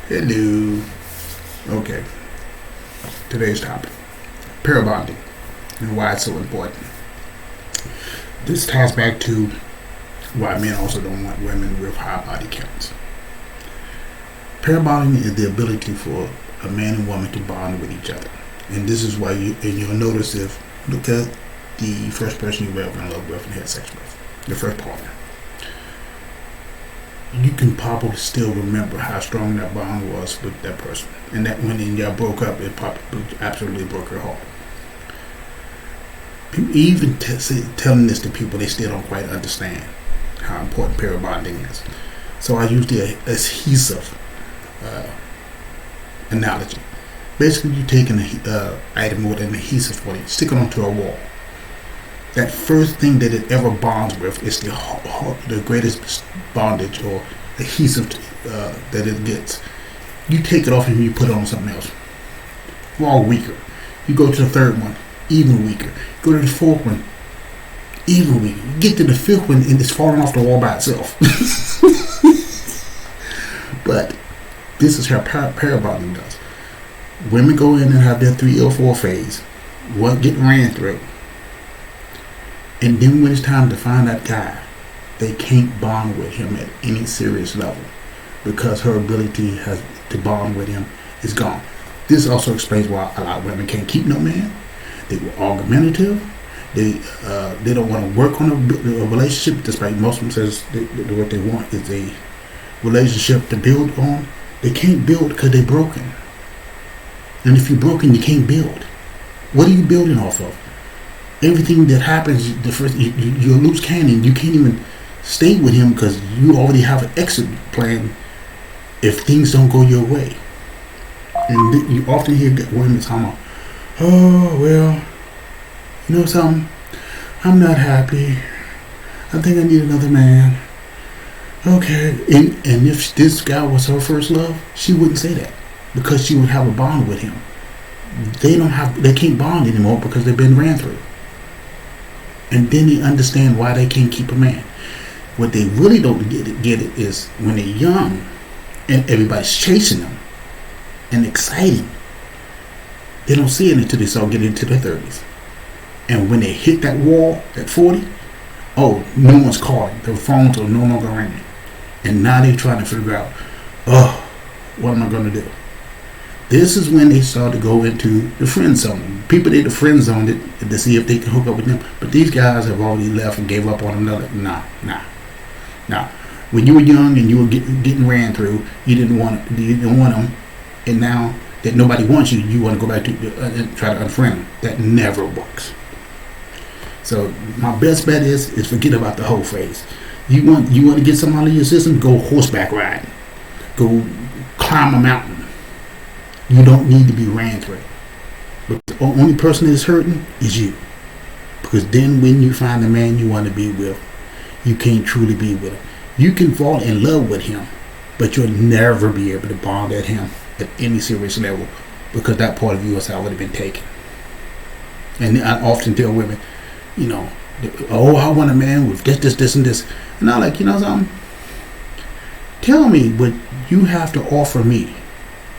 Hello. Okay. Today's topic: pair bonding and why it's so important. This ties back to why men also don't want women with high body counts. Pair bonding is the ability for a man and woman to bond with each other, and this is why you'll notice if look at the first person you ever in love with and had sex with, your first partner. You can probably still remember how strong that bond was with that person, and that when y'all broke up, it probably absolutely broke your heart. Even telling this to people, they still don't quite understand how important pair bonding is. So I use the adhesive analogy. Basically, you take an item with an adhesive on it, stick it onto a wall. That first thing that it ever bonds with is the greatest bondage or adhesive that it gets. You take it off and you put it on something else. We're all weaker. You go to the third one, even weaker. Go to the fourth one, even weaker. You get to the fifth one and it's falling off the wall by itself. But this is how pair bonding does. Women go in and have their 3 or 4 phase. One get ran through. And then when it's time to find that guy, they can't bond with him at any serious level because her ability to bond with him is gone. This also explains why a lot of women can't keep no man. They were argumentative. They don't want to work on a relationship, despite most of them says what they want is a relationship to build on. They can't build because they're broken. And if you're broken, you can't build. What are you building off of? Everything that happens, you're a loose cannon. You can't even stay with him because you already have an exit plan if things don't go your way. And you often hear women talking about, oh, well, you know something? I'm not happy. I think I need another man. Okay. And if this guy was her first love, she wouldn't say that because she would have a bond with him. They can't bond anymore because they've been ran through. And then they understand why they can't keep a man. What they really don't get it is when they're young and everybody's chasing them and exciting. They don't see it until they start getting into their 30s. And when they hit that wall at 40, oh, no one's calling. Their phones are no longer ringing. And now they're trying to figure out, oh, what am I going to do? This is when they start to go into the friend zone. People did the friend zone to see if they can hook up with them. But these guys have already left and gave up on them. Nah. When you were young and you were getting ran through, you didn't want them. And now that nobody wants you, you want to go back to try to unfriend them. That never works. So my best bet is forget about the whole phase. You want to get something out of your system? Go horseback riding. Go climb a mountain. You don't need to be ran through. But the only person that's hurting is you. Because then when you find the man you want to be with, you can't truly be with him. You can fall in love with him, but you'll never be able to bond at him at any serious level because that part of you has already been taken. And I often tell women, oh, I want a man with this, and this. And I'm like, you know something? Tell me what you have to offer me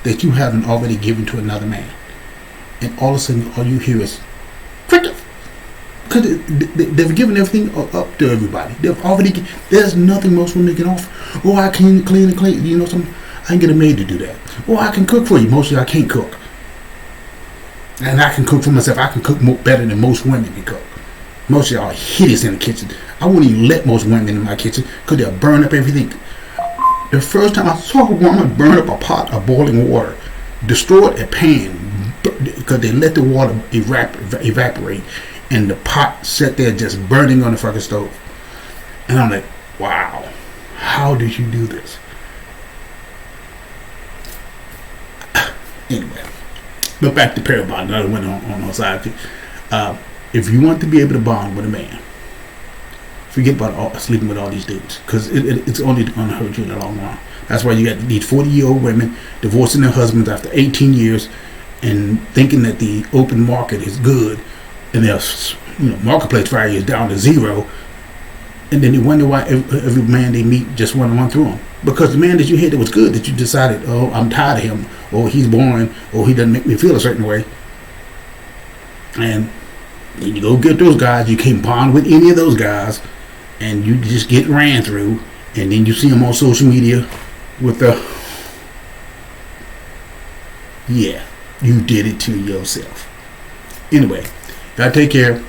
that you haven't already given to another man. And all of a sudden, all you hear is, because they've given everything up to everybody. They've already, there's nothing most women can offer. Oh, I can clean and clean. You know something? I can get a maid to do that. Oh, I can cook for you. Mostly I can't cook. And I can cook for myself. I can cook better than most women can cook. Most of y'all are hideous in the kitchen. I wouldn't even let most women in my kitchen because they'll burn up everything. The first time I saw a woman burn up a pot of boiling water, destroyed a pan because they let the water evaporate and the pot sat there just burning on the fucking stove. And I'm like, wow, how did you do this? Anyway, but back to pair bonding. I went on her side. If you want to be able to bond with a man, forget about sleeping with all these dudes because it's only going to hurt you in the long run. That's why you got these 40-year-old women divorcing their husbands after 18 years and thinking that the open market is good and their marketplace value is down to 0, and then they wonder why every man they meet just want to run through them. Because the man that you hated was good, that you decided, oh, I'm tired of him, or he's boring, or he doesn't make me feel a certain way. And you go get those guys, you can't bond with any of those guys, and you just get ran through, and then you see them on social media with the, yeah, you did it to yourself. Anyway, y'all take care.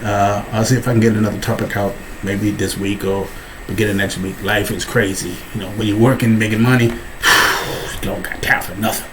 I'll see if I can get another topic out maybe this week or beginning next week. Life is crazy. When you're working, making money, you don't got time for nothing.